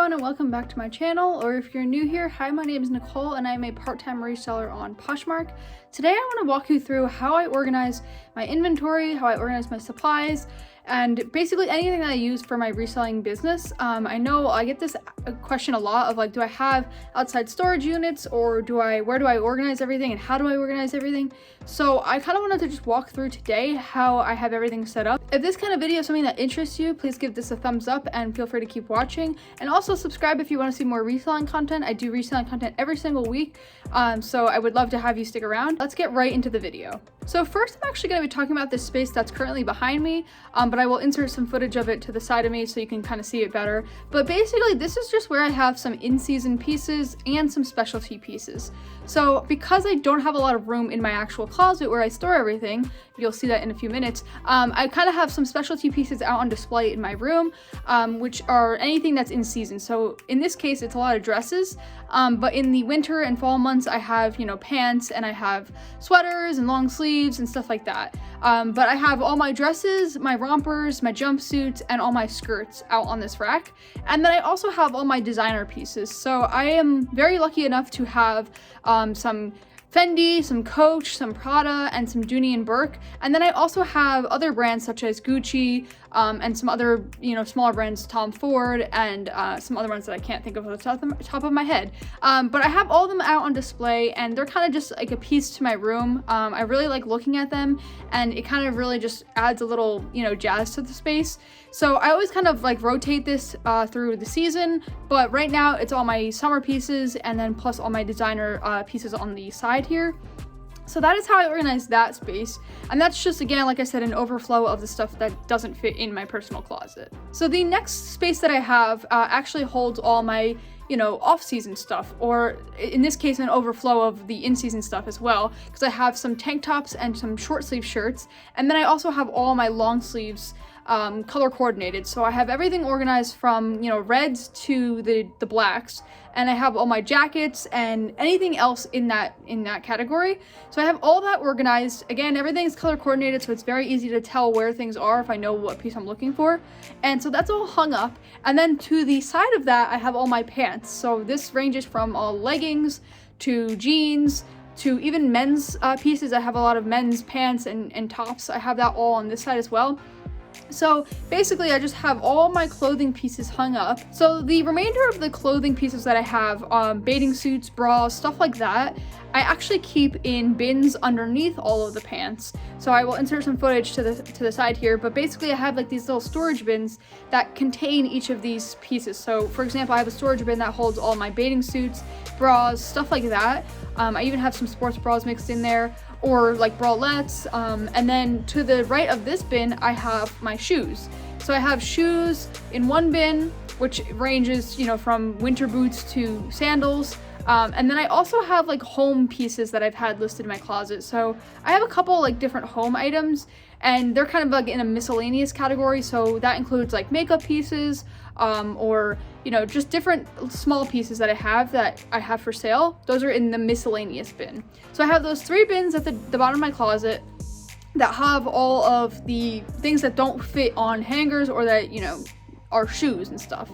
everyone and welcome back to my channel, or if you're new here, hi, my name is Nicole and I'm a part-time reseller on Poshmark. Today I want to walk you through how I organize my inventory, how I organize my supplies, and basically anything that I use for my reselling business. I know I get this question a lot of like, do I have outside storage units, or where do I organize everything and how do I organize everything? So I kind of wanted to just walk through today how I have everything set up. If this kind of video is something that interests you, please give this a thumbs up and feel free to keep watching, and also subscribe if you want to see more reselling content. I do reselling content every single week, so I would love to have you stick around. Let's get right into the video. So first, I'm actually going to be talking about this space that's currently behind me, but I will insert some footage of it to the side of me so you can kind of see it better. But basically, this is just where I have some in-season pieces and some specialty pieces. So because I don't have a lot of room in my actual closet where I store everything, you'll see that in a few minutes, I kind of have some specialty pieces out on display in my room, which are anything that's in season. So in this case, it's a lot of dresses, but in the winter and fall months, I have, pants, and I have sweaters and long sleeves and stuff like that. But I have all my dresses, my rompers, my jumpsuits, and all my skirts out on this rack. And then I also have all my designer pieces. So I am very lucky enough to have some Fendi, some Coach, some Prada, and some Dooney and Burke. And then I also have other brands such as Gucci, and some other, smaller brands, Tom Ford, and some other ones that I can't think of off the top of my head. But I have all of them out on display, and they're kind of just like a piece to my room. I really like looking at them, and it kind of really just adds a little, jazz to the space. So I always kind of like rotate this through the season, but right now it's all my summer pieces and then plus all my designer pieces on the side here. So that is how I organize that space, and that's just, again, like I said, an overflow of the stuff that doesn't fit in my personal closet. So the next space that I have actually holds all my off-season stuff, or in this case an overflow of the in-season stuff as well, because I have some tank tops and some short sleeve shirts, and then I also have all my long sleeves color coordinated. So I have everything organized from reds to the blacks, and I have all my jackets and anything else in that category. So I have all that organized. Again, everything's color coordinated, so it's very easy to tell where things are if I know what piece I'm looking for. And so that's all hung up. And then to the side of that, I have all my pants. So this ranges from all leggings to jeans to even men's pieces. I have a lot of men's pants and tops. I have that all on this side as well. So basically I just have all my clothing pieces hung up. So the remainder of the clothing pieces that I have, bathing suits, bras, stuff like that, I actually keep in bins underneath all of the pants. So I will insert some footage to the side here, but basically I have like these little storage bins that contain each of these pieces. So for example, I have a storage bin that holds all my bathing suits, bras, stuff like that. I even have some sports bras mixed in there, or like bralettes, and then to the right of this bin I have my shoes. So I have shoes in one bin, which ranges from winter boots to sandals, and then I also have like home pieces that I've had listed in my closet. So I have a couple like different home items, and they're kind of like in a miscellaneous category. So that includes like makeup pieces, or just different small pieces that I have for sale. Those are in the miscellaneous bin. So I have those 3 bins at the bottom of my closet that have all of the things that don't fit on hangers, or that are shoes and stuff.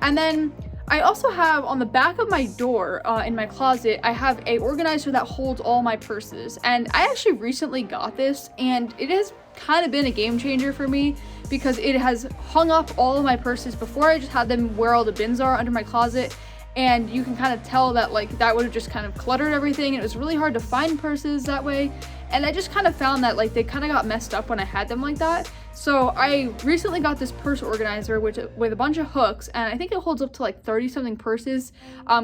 And then I also have on the back of my door in my closet, I have a organizer that holds all my purses. And I actually recently got this, and it has kind of been a game changer for me, because it has hung up all of my purses. Before, I just had them where all the bins are under my closet, and you can kind of tell that like that would have just kind of cluttered everything. It was really hard to find purses that way, and I just kind of found that like they kind of got messed up when I had them like that. So I recently got this purse organizer with a bunch of hooks, and I think it holds up to like 30 something purses.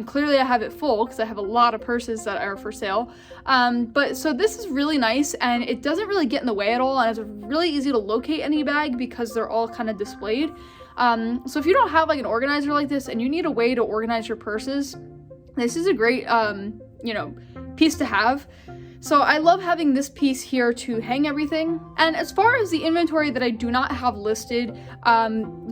Clearly I have it full because I have a lot of purses that are for sale. But so this is really nice, and it doesn't really get in the way at all, and it's really easy to locate any bag because they're all kind of displayed. So if you don't have like an organizer like this and you need a way to organize your purses, this is a great piece to have. So I love having this piece here to hang everything. And as far as the inventory that I do not have listed,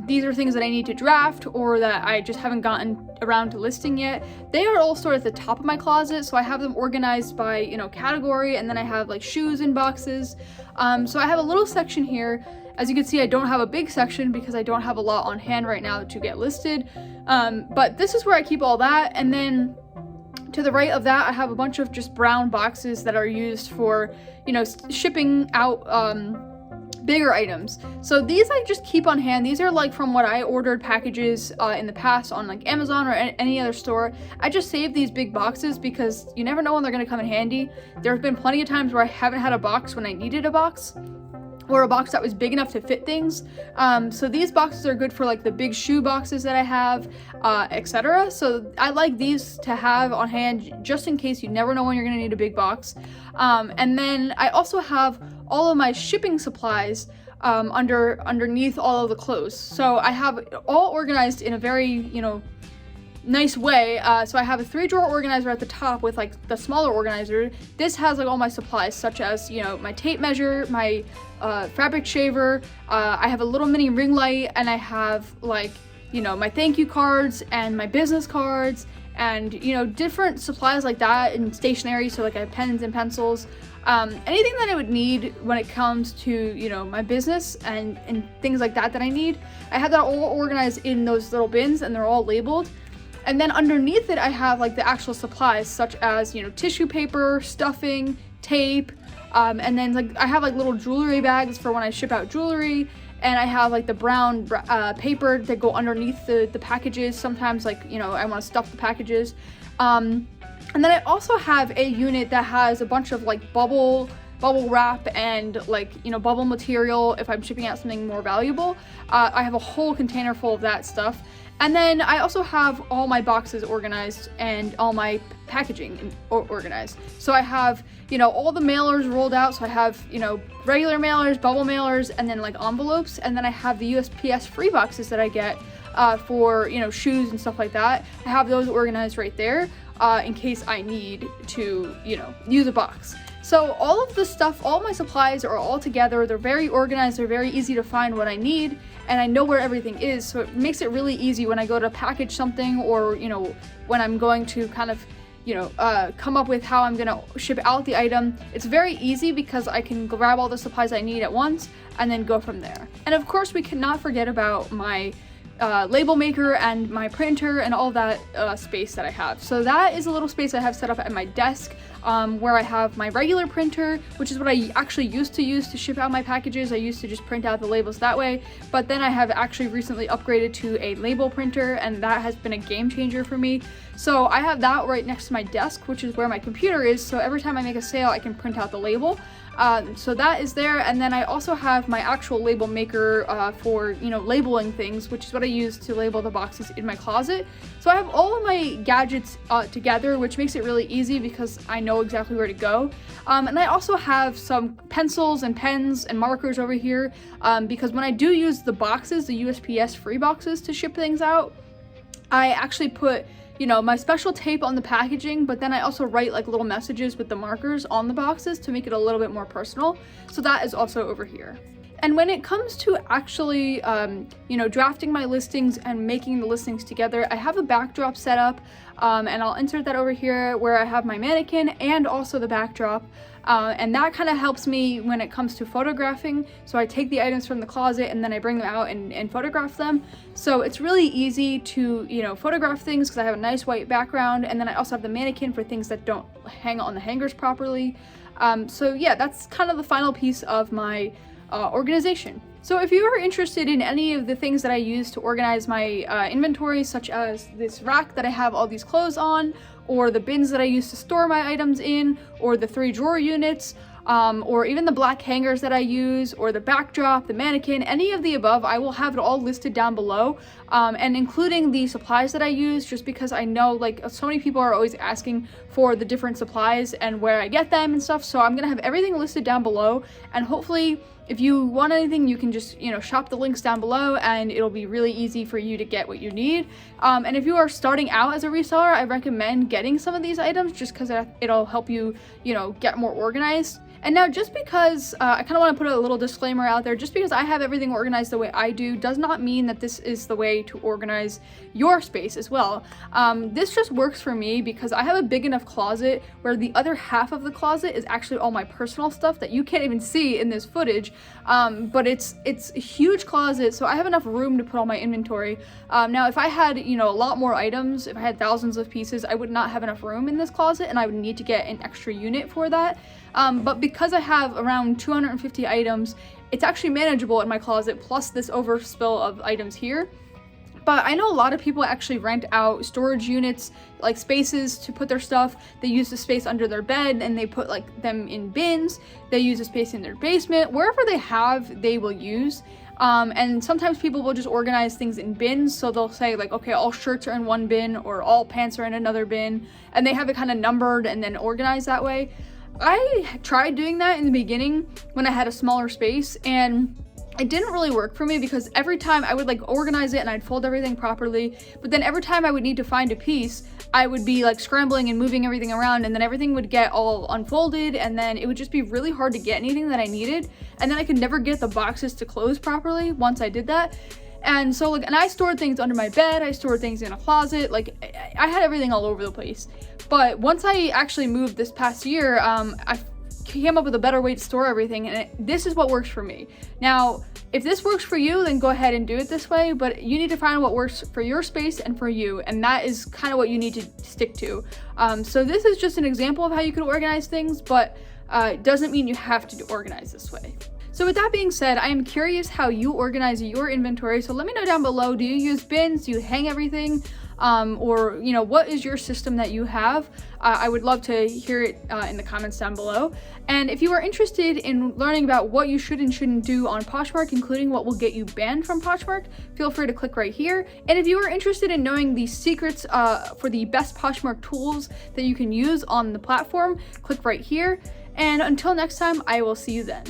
these are things that I need to draft or that I just haven't gotten around to listing yet. They are all stored at the top of my closet, so I have them organized by, category, and then I have like shoes in boxes. So I have a little section here, As you can see, I don't have a big section because I don't have a lot on hand right now to get listed. But this is where I keep all that. And then to the right of that, I have a bunch of just brown boxes that are used for, you know, shipping out bigger items. So these I just keep on hand. These are like from what I ordered packages in the past on like Amazon or any other store. I just save these big boxes because you never know when they're going to come in handy. There have been plenty of times where I haven't had a box when I needed a box, or a box that was big enough to fit things. So these boxes are good for like the big shoe boxes that I have, etc. So I like these to have on hand just in case you never know when you're gonna need a big box. And then I also have all of my shipping supplies underneath all of the clothes. So I have it all organized in a very, you know, nice way. So I have a 3-drawer organizer at the top with like the smaller organizer. This has like all my supplies, such as, you know, my tape measure, my fabric shaver, I have a little mini ring light, and I have like, you know, my thank you cards and my business cards, and, you know, different supplies like that, and stationery. So like I have pens and pencils, anything that I would need when it comes to, you know, my business and things like that I need. I have that all organized in those little bins, and they're all labeled. And then underneath it, I have like the actual supplies, such as, you know, tissue paper, stuffing, tape, and then like I have like little jewelry bags for when I ship out jewelry, and I have like the brown paper that go underneath the packages. Sometimes, like, you know, I want to stuff the packages. And then I also have a unit that has a bunch of like bubble wrap and like, you know, bubble material if I'm shipping out something more valuable. I have a whole container full of that stuff. And then I also have all my boxes organized and all my packaging organized. So I have, you know, all the mailers rolled out. So I have, you know, regular mailers, bubble mailers, and then like envelopes. And then I have the USPS free boxes that I get for, you know, shoes and stuff like that. I have those organized right there in case I need to, you know, use a box. So all of the stuff, all my supplies are all together. They're very organized. They're very easy to find what I need, and I know where everything is. So it makes it really easy when I go to package something, or, you know, when I'm going to kind of, you know, come up with how I'm gonna ship out the item. It's very easy because I can grab all the supplies I need at once and then go from there. And of course, we cannot forget about my label maker and my printer and all that space that I have. So that is a little space I have set up at my desk, where I have my regular printer, which is what I actually used to use to ship out my packages. I used to just print out the labels that way, but then I have actually recently upgraded to a label printer, and that has been a game changer for me. So I have that right next to my desk, which is where my computer is, so every time I make a sale I can print out the label. So that is there. And then I also have my actual label maker for, you know, labeling things, which is what I use to label the boxes in my closet. So I have all of my gadgets together, which makes it really easy because I know exactly where to go. And I also have some pencils and pens and markers over here, because when I do use the boxes, the USPS free boxes to ship things out, I actually put, you know, my special tape on the packaging, but then I also write like little messages with the markers on the boxes to make it a little bit more personal. So that is also over here. And when it comes to actually, you know, drafting my listings and making the listings together, I have a backdrop set up, and I'll insert that over here where I have my mannequin and also the backdrop. And that kind of helps me when it comes to photographing. So I take the items from the closet and then I bring them out and photograph them. So it's really easy to, you know, photograph things because I have a nice white background, and then I also have the mannequin for things that don't hang on the hangers properly. So yeah, that's kind of the final piece of my organization. So if you are interested in any of the things that I use to organize my inventory, such as this rack that I have all these clothes on, or the bins that I use to store my items in, or the 3-drawer units, or even the black hangers that I use, or the backdrop, the mannequin, any of the above, I will have it all listed down below, and including the supplies that I use, just because I know like so many people are always asking for the different supplies and where I get them and stuff. So I'm gonna have everything listed down below, and hopefully if you want anything, you can just, you know, shop the links down below and it'll be really easy for you to get what you need. And if you are starting out as a reseller, I recommend getting some of these items just because it'll help you, you know, get more organized. And now, just because I kind of want to put a little disclaimer out there, just because I have everything organized the way I do does not mean that this is the way to organize your space as well. This just works for me because I have a big enough closet where the other half of the closet is actually all my personal stuff that you can't even see in this footage, but it's a huge closet, so I have enough room to put all my inventory. Now if I had, you know, a lot more items, if I had thousands of pieces, I would not have enough room in this closet, and I would need to get an extra unit for that. But because I have around 250 items, it's actually manageable in my closet, plus this overspill of items here. But I know a lot of people actually rent out storage units, like spaces to put their stuff. They use the space under their bed and they put like them in bins. They use a space in their basement. Wherever they have, they will use. And sometimes people will just organize things in bins. So they'll say like, okay, all shirts are in one bin or all pants are in another bin. And they have it kind of numbered and then organized that way. I tried doing that in the beginning when I had a smaller space, and it didn't really work for me because every time I would like organize it and I'd fold everything properly, but then every time I would need to find a piece, I would be like scrambling and moving everything around, and then everything would get all unfolded, and then it would just be really hard to get anything that I needed, and then I could never get the boxes to close properly once I did that. And so like, and I stored things under my bed, I stored things in a closet, like I had everything all over the place. But once I actually moved this past year, I came up with a better way to store everything, and this is what works for me. Now, if this works for you, then go ahead and do it this way, but you need to find what works for your space and for you, and that is kind of what you need to stick to. So this is just an example of how you can organize things, but it doesn't mean you have to organize this way. So with that being said, I am curious how you organize your inventory, so let me know down below. Do you use bins? Do you hang everything? Or, you know, what is your system that you have? I would love to hear it in the comments down below. And if you are interested in learning about what you should and shouldn't do on Poshmark, including what will get you banned from Poshmark, feel free to click right here. And if you are interested in knowing the secrets for the best Poshmark tools that you can use on the platform, click right here. And until next time, I will see you then.